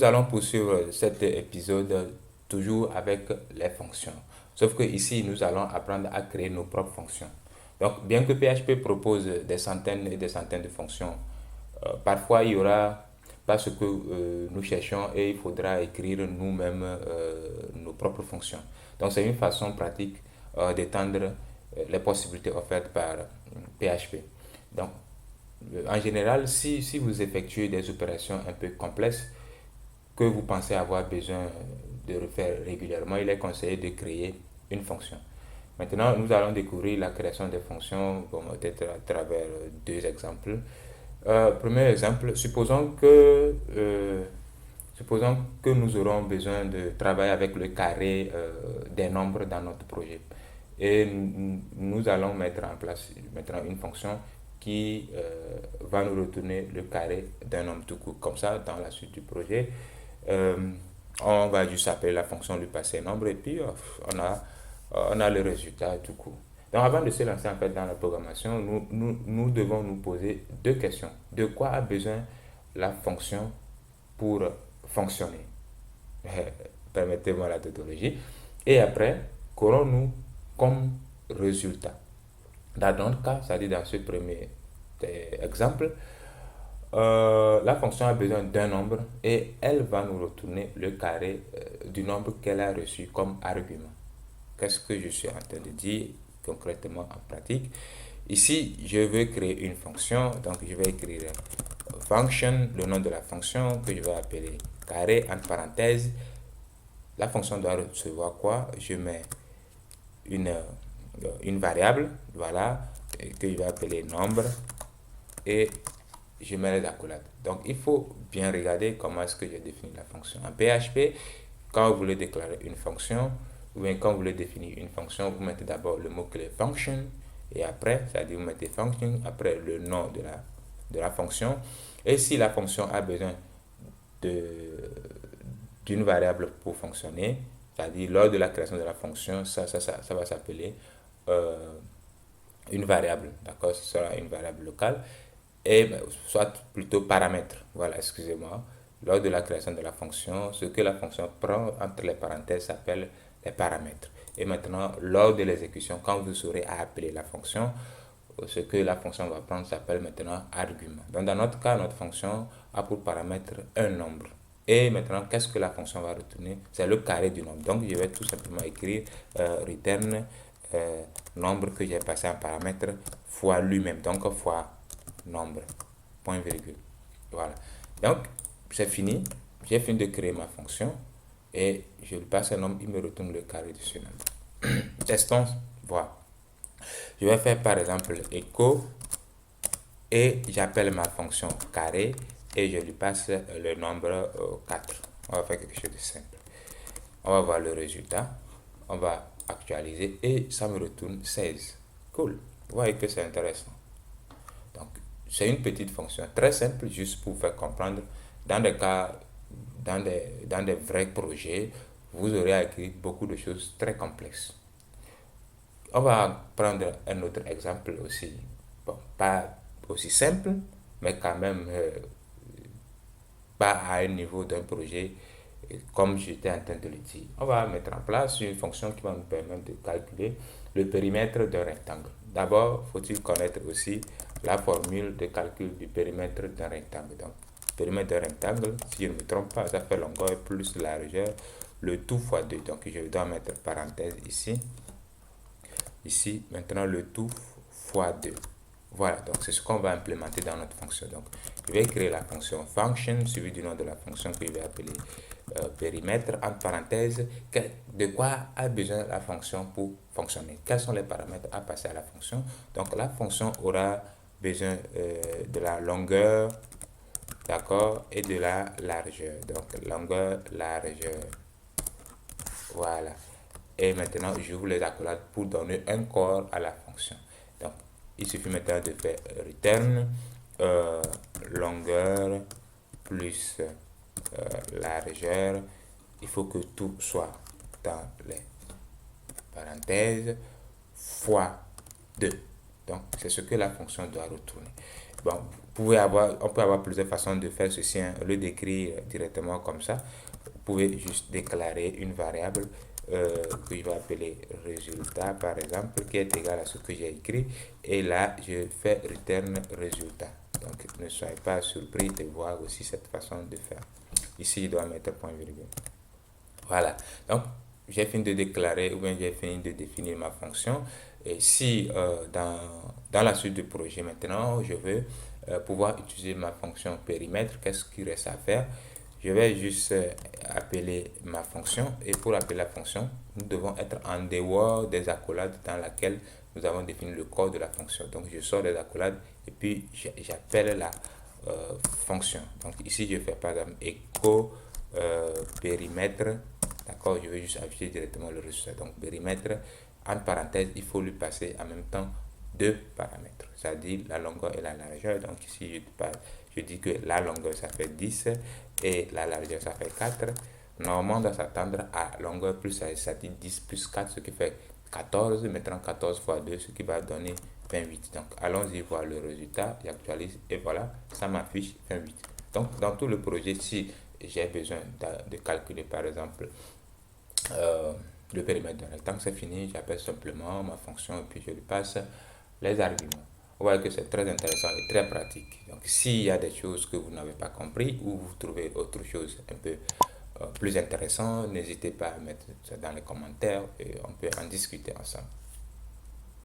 nous allons poursuivre cet épisode toujours avec les fonctions. Sauf que ici, nous allons apprendre à créer nos propres fonctions. Donc, bien que PHP propose des centaines et des centaines de fonctions, parfois il y aura pas ce que nous cherchons et il faudra écrire nous-mêmes nos propres fonctions. Donc, c'est une façon pratique d'étendre les possibilités offertes par PHP. Donc, en général, si vous effectuez des opérations un peu complexes que vous pensez avoir besoin de refaire régulièrement, il est conseillé de créer une fonction. Maintenant, nous allons découvrir la création des fonctions, bon, peut-être à travers deux exemples. Premier exemple, supposons que nous aurons besoin de travailler avec le carré des nombres dans notre projet. Et nous allons mettre en place maintenant une fonction qui va nous retourner le carré d'un nombre tout court. Comme ça, dans la suite du projet, euh, on va juste appeler la fonction lui passer nombre et puis on a le résultat tout court. Donc avant de se lancer en fait dans la programmation, nous devons nous poser deux questions. De quoi a besoin la fonction pour fonctionner? Permettez-moi la tautologie. Et après, qu'aurons-nous comme résultat? Dans notre cas, c'est-à-dire dans ce premier exemple, la fonction a besoin d'un nombre et elle va nous retourner le carré du nombre qu'elle a reçu comme argument. Qu'est-ce que je suis en train de dire concrètement en pratique? Ici, je veux créer une fonction, donc je vais écrire function, le nom de la fonction que je vais appeler carré, entre parenthèses. La fonction doit recevoir quoi? Je mets une variable, voilà, que je vais appeler nombre et je mets les accolades. Donc, il faut bien regarder comment est-ce que j'ai défini la fonction. En PHP, quand vous voulez déclarer une fonction, ou bien quand vous voulez définir une fonction, vous mettez d'abord le mot-clé function, et après, c'est-à-dire vous mettez function, après le nom de la fonction. Et si la fonction a besoin d'une variable pour fonctionner, c'est-à-dire lors de la création de la fonction, ça va s'appeler euh, une variable, d'accord? Ce sera une variable locale et soit plutôt paramètre. Voilà, excusez-moi. Lors de la création de la fonction, ce que la fonction prend entre les parenthèses s'appelle les paramètres. Et maintenant, lors de l'exécution, quand vous aurez à appeler la fonction, ce que la fonction va prendre s'appelle maintenant argument. Donc, dans notre cas, notre fonction a pour paramètre un nombre. Et maintenant, qu'est-ce que la fonction va retourner? C'est le carré du nombre. Donc, je vais tout simplement écrire return nombre que j'ai passé en paramètre fois lui-même. Donc, fois nombre. Point virgule. Voilà. Donc, c'est fini. J'ai fini de créer ma fonction. Et je lui passe un nombre, il me retourne le carré de ce nombre. Testons, voilà. Je vais faire par exemple echo et j'appelle ma fonction carré et je lui passe le nombre 4. On va faire quelque chose de simple. On va voir le résultat. On va actualiser et ça me retourne 16. Cool. Vous voyez que c'est intéressant. Donc, c'est une petite fonction très simple, juste pour faire comprendre. Dans des cas, dans des vrais projets, vous aurez à écrire beaucoup de choses très complexes. On va prendre un autre exemple aussi, bon, pas aussi simple, mais quand même pas à un niveau d'un projet comme j'étais en train de le dire. On va mettre en place une fonction qui va nous permettre de calculer le périmètre d'un rectangle. D'abord, faut-il connaître aussi la formule de calcul du périmètre d'un rectangle. Donc, périmètre d'un rectangle, si je ne me trompe pas, ça fait longueur plus largeur, le tout fois 2. Donc, je dois mettre parenthèse ici. Ici, maintenant, le tout fois 2. Voilà, donc c'est ce qu'on va implémenter dans notre fonction. Donc, je vais créer la fonction function, suivi du nom de la fonction que je vais appeler périmètre, entre parenthèses, de quoi a besoin la fonction pour fonctionner. Quels sont les paramètres à passer à la fonction? Donc, la fonction aura besoin de la longueur, d'accord, et de la largeur. Donc, longueur, largeur. Voilà. Et maintenant, je vous les accolade pour donner un corps à la fonction. Donc, il suffit maintenant de faire return longueur plus largeur. Il faut que tout soit dans les parenthèses fois 2. Donc, c'est ce que la fonction doit retourner. Bon, on peut avoir plusieurs façons de faire ceci, hein. Au lieu d'écrire directement comme ça, vous pouvez juste déclarer une variable que je vais appeler résultat, par exemple, qui est égal à ce que j'ai écrit. Et là, je fais return résultat. Donc, ne soyez pas surpris de voir aussi cette façon de faire. Ici, je dois mettre point virgule. Voilà. Donc, j'ai fini de déclarer ou bien j'ai fini de définir ma fonction. Et si dans la suite du projet maintenant, je veux pouvoir utiliser ma fonction périmètre, qu'est-ce qu'il reste à faire? Je vais juste appeler ma fonction et pour appeler la fonction, nous devons être en dehors des accolades dans laquelle nous avons défini le corps de la fonction. Donc, je sors des accolades et puis j'appelle la fonction. Donc, ici, je fais par exemple echo périmètre. D'accord, je vais juste afficher directement le résultat. Donc, périmètre, en parenthèse, il faut lui passer en même temps deux paramètres, c'est-à-dire la longueur et la largeur. Donc, ici, je dis que la longueur, ça fait 10 et la largeur, ça fait 4. Normalement, on doit s'attendre à longueur plus, c'est-à-dire 10 plus 4, ce qui fait 14. Maintenant, 14 fois 2, ce qui va donner 28. Donc, allons-y voir le résultat. J'actualise et voilà, ça m'affiche 28. Donc, dans tout le projet, si j'ai besoin de calculer, par exemple, euh, le périmètre d'un rectangle, c'est fini, j'appelle simplement ma fonction et puis je lui passe les arguments. Vous voyez que c'est très intéressant et très pratique. Donc, s'il y a des choses que vous n'avez pas compris ou vous trouvez autre chose un peu plus intéressant, n'hésitez pas à mettre ça dans les commentaires et on peut en discuter ensemble.